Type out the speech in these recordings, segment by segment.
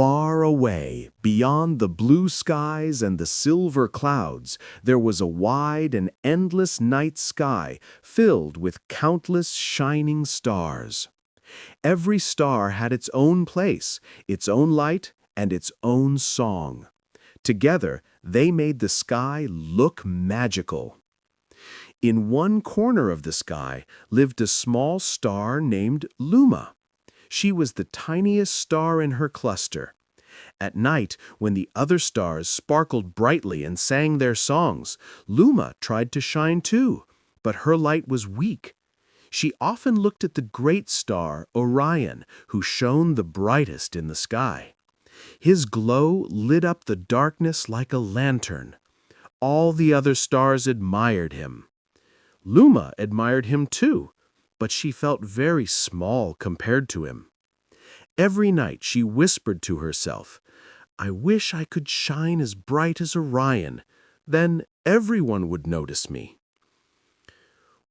Far away, beyond the blue skies and the silver clouds, there was a wide and endless night sky filled with countless shining stars. Every star had its own place, its own light, and its own song. Together, they made the sky look magical. In one corner of the sky lived a small star named Luma. She was the tiniest star in her cluster. At night, when the other stars sparkled brightly and sang their songs, Luma tried to shine too, but her light was weak. She often looked at the great star, Orion, who shone the brightest in the sky. His glow lit up the darkness like a lantern. All the other stars admired him. Luma admired him too, but she felt very small compared to him. Every night she whispered to herself, "I wish I could shine as bright as Orion. Then everyone would notice me."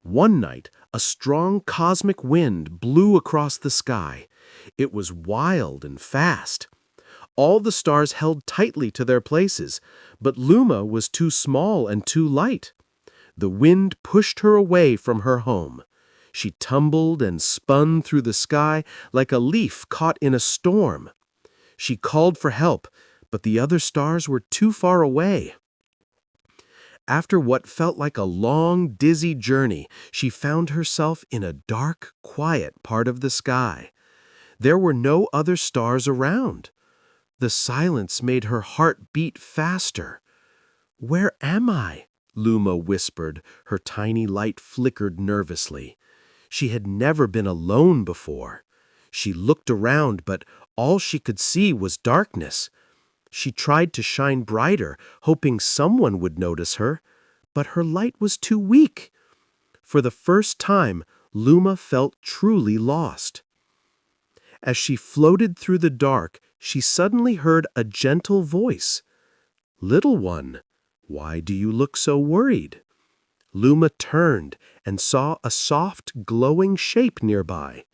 One night, a strong cosmic wind blew across the sky. It was wild and fast. All the stars held tightly to their places, but Luma was too small and too light. The wind pushed her away from her home. She tumbled and spun through the sky like a leaf caught in a storm. She called for help, but the other stars were too far away. After what felt like a long, dizzy journey, she found herself in a dark, quiet part of the sky. There were no other stars around. The silence made her heart beat faster. "Where am I?" Luma whispered. Her tiny light flickered nervously. She had never been alone before. She looked around, but all she could see was darkness. She tried to shine brighter, hoping someone would notice her, but her light was too weak. For the first time, Luma felt truly lost. As she floated through the dark, she suddenly heard a gentle voice. "Little one, why do you look so worried?" Luma turned and saw a soft, glowing shape nearby.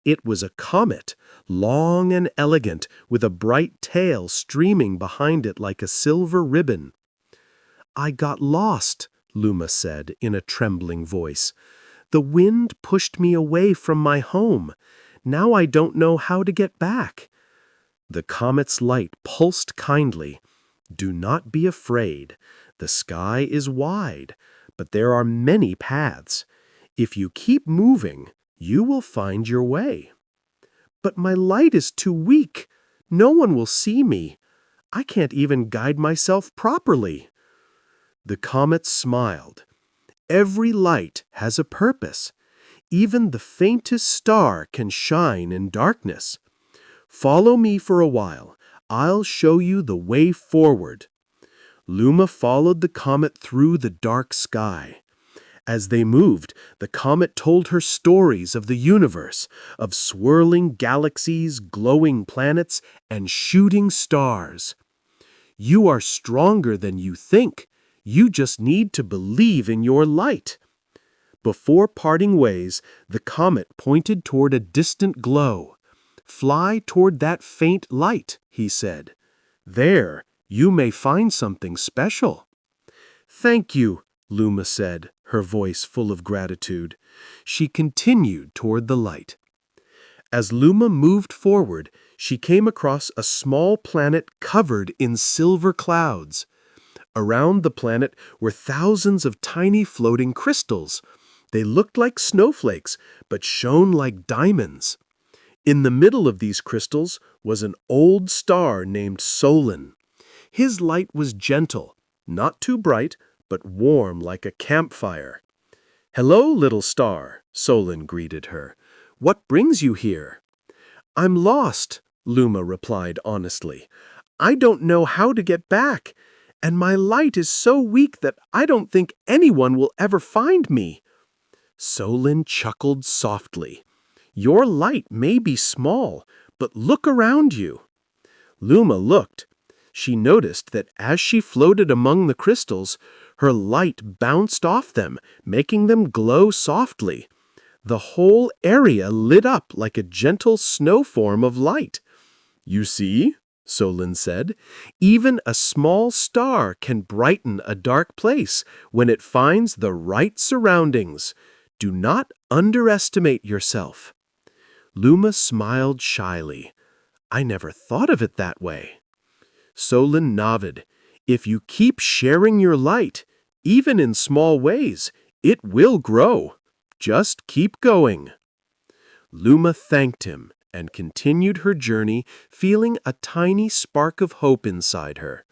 It was a comet, long and elegant, with a bright tail streaming behind it like a silver ribbon. "I got lost," Luma said in a trembling voice. "The wind pushed me away from my home. Now I don't know how to get back." The comet's light pulsed kindly. "Do not be afraid. The sky is wide, but there are many paths. If you keep moving, you will find your way." "But my light is too weak. No one will see me. I can't even guide myself properly." The comet smiled. "Every light has a purpose. Even the faintest star can shine in darkness. Follow me for a while. I'll show you the way forward." Luma followed the comet through the dark sky. As they moved, the comet told her stories of the universe, of swirling galaxies, glowing planets, and shooting stars. "You are stronger than you think. You just need to believe in your light." Before parting ways, the comet pointed toward a distant glow. "Fly toward that faint light," he said. "There, you may find something special." "Thank you," Luma said, her voice full of gratitude. She continued toward the light. As Luma moved forward, she came across a small planet covered in silver clouds. Around the planet were thousands of tiny floating crystals. They looked like snowflakes, but shone like diamonds. In the middle of these crystals was an old star named Solon. His light was gentle, not too bright, but warm like a campfire. "Hello, little star," Solon greeted her. "What brings you here?" "I'm lost," Luma replied honestly. "I don't know how to get back, and my light is so weak that I don't think anyone will ever find me." Solon chuckled softly. "Your light may be small, but look around you." Luma looked. She noticed that as she floated among the crystals, her light bounced off them, making them glow softly. The whole area lit up like a gentle snow form of light. "You see?" Solon said. Even a small star can brighten a dark place when it finds the right surroundings. Do not underestimate yourself. Luma smiled shyly. I never thought of it that way. Solon nodded. If you keep sharing your light, even in small ways, it will grow. Just keep going. Luma thanked him and continued her journey, feeling a tiny spark of hope inside her.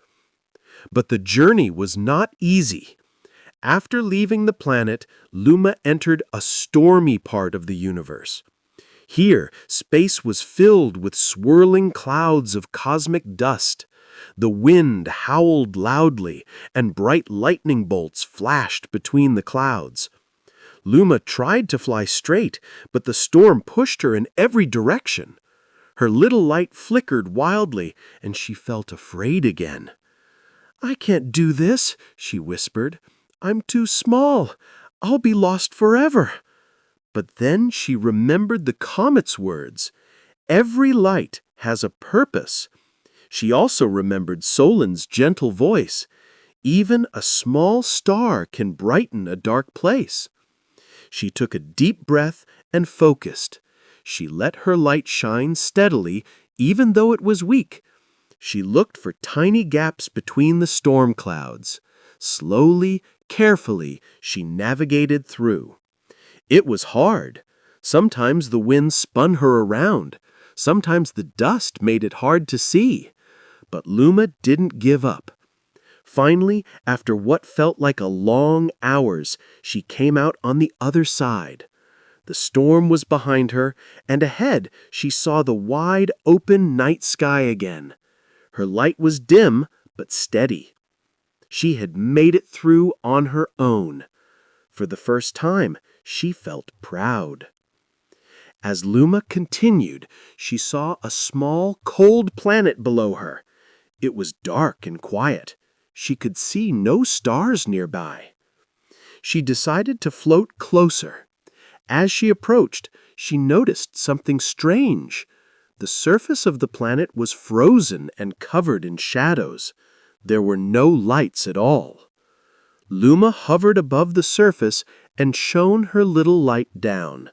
But the journey was not easy. After leaving the planet, Luma entered a stormy part of the universe. Here, space was filled with swirling clouds of cosmic dust. The wind howled loudly, and bright lightning bolts flashed between the clouds. Luma tried to fly straight, but the storm pushed her in every direction. Her little light flickered wildly, and she felt afraid again. I can't do this, she whispered. I'm too small. I'll be lost forever. But then she remembered the comet's words. Every light has a purpose. She also remembered Solon's gentle voice. Even a small star can brighten a dark place. She took a deep breath and focused. She let her light shine steadily, even though it was weak. She looked for tiny gaps between the storm clouds. Slowly, carefully, she navigated through. It was hard. Sometimes the wind spun her around. Sometimes the dust made it hard to see. But Luma didn't give up. Finally, after what felt like a long hours, she came out on the other side. The storm was behind her, and ahead she saw the wide, open night sky again. Her light was dim, but steady. She had made it through on her own. For the first time, she felt proud. As Luma continued, she saw a small, cold planet below her. It was dark and quiet. She could see no stars nearby. She decided to float closer. As she approached, she noticed something strange. The surface of the planet was frozen and covered in shadows. There were no lights at all. Luma hovered above the surface and shone her little light down.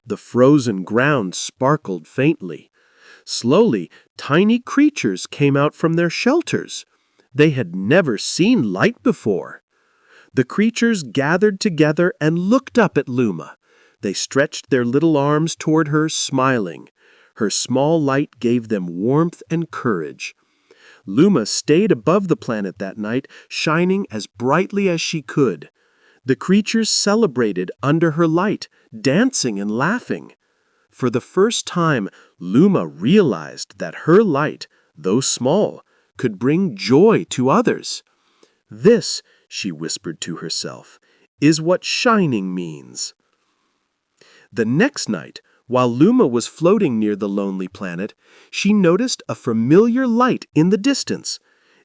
The frozen ground sparkled faintly. Slowly, tiny creatures came out from their shelters. They had never seen light before. The creatures gathered together and looked up at Luma. They stretched their little arms toward her, smiling. Her small light gave them warmth and courage. Luma stayed above the planet that night, shining as brightly as she could. The creatures celebrated under her light, dancing and laughing. For the first time, Luma realized that her light, though small, could bring joy to others. This, she whispered to herself, is what shining means. The next night, while Luma was floating near the lonely planet, she noticed a familiar light in the distance.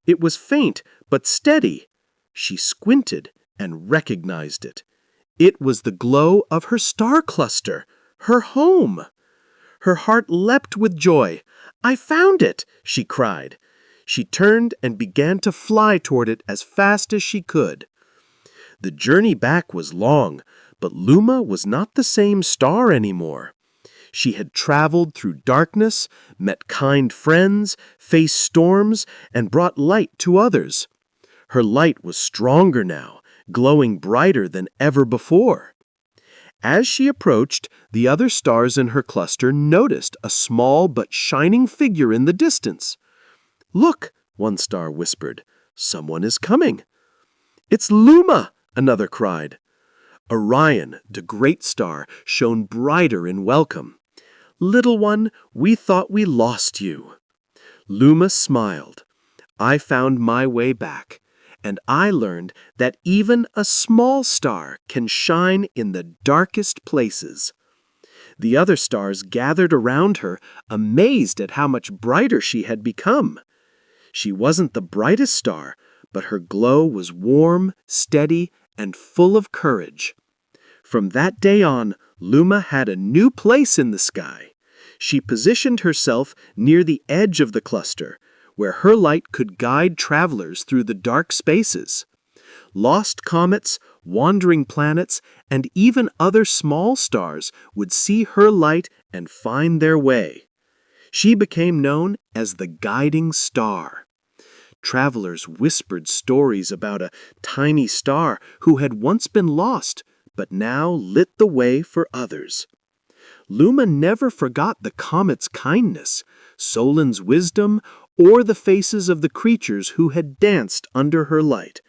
It was faint, but steady. She squinted and recognized it. It was the glow of her star cluster, her home. Her heart leapt with joy. I found it, she cried. She turned and began to fly toward it as fast as she could. The journey back was long, but Luma was not the same star anymore. She had traveled through darkness, met kind friends, faced storms, and brought light to others. Her light was stronger now, glowing brighter than ever before. As she approached, the other stars in her cluster noticed a small but shining figure in the distance. Look, one star whispered, someone is coming. It's Luma, another cried. Orion, the great star, shone brighter in welcome. Little one, we thought we lost you. Luma smiled. I found my way back, and I learned that even a small star can shine in the darkest places. The other stars gathered around her, amazed at how much brighter she had become. She wasn't the brightest star, but her glow was warm, steady, and full of courage. From that day on, Luma had a new place in the sky. She positioned herself near the edge of the cluster, where her light could guide travelers through the dark spaces. Lost comets, wandering planets, and even other small stars would see her light and find their way. She became known as the guiding star. Travelers whispered stories about a tiny star who had once been lost, but now lit the way for others. Luma never forgot the comet's kindness, Solon's wisdom, or the faces of the creatures who had danced under her light.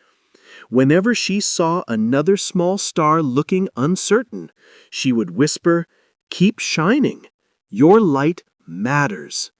Whenever she saw another small star looking uncertain, she would whisper, "Keep shining. Your light matters."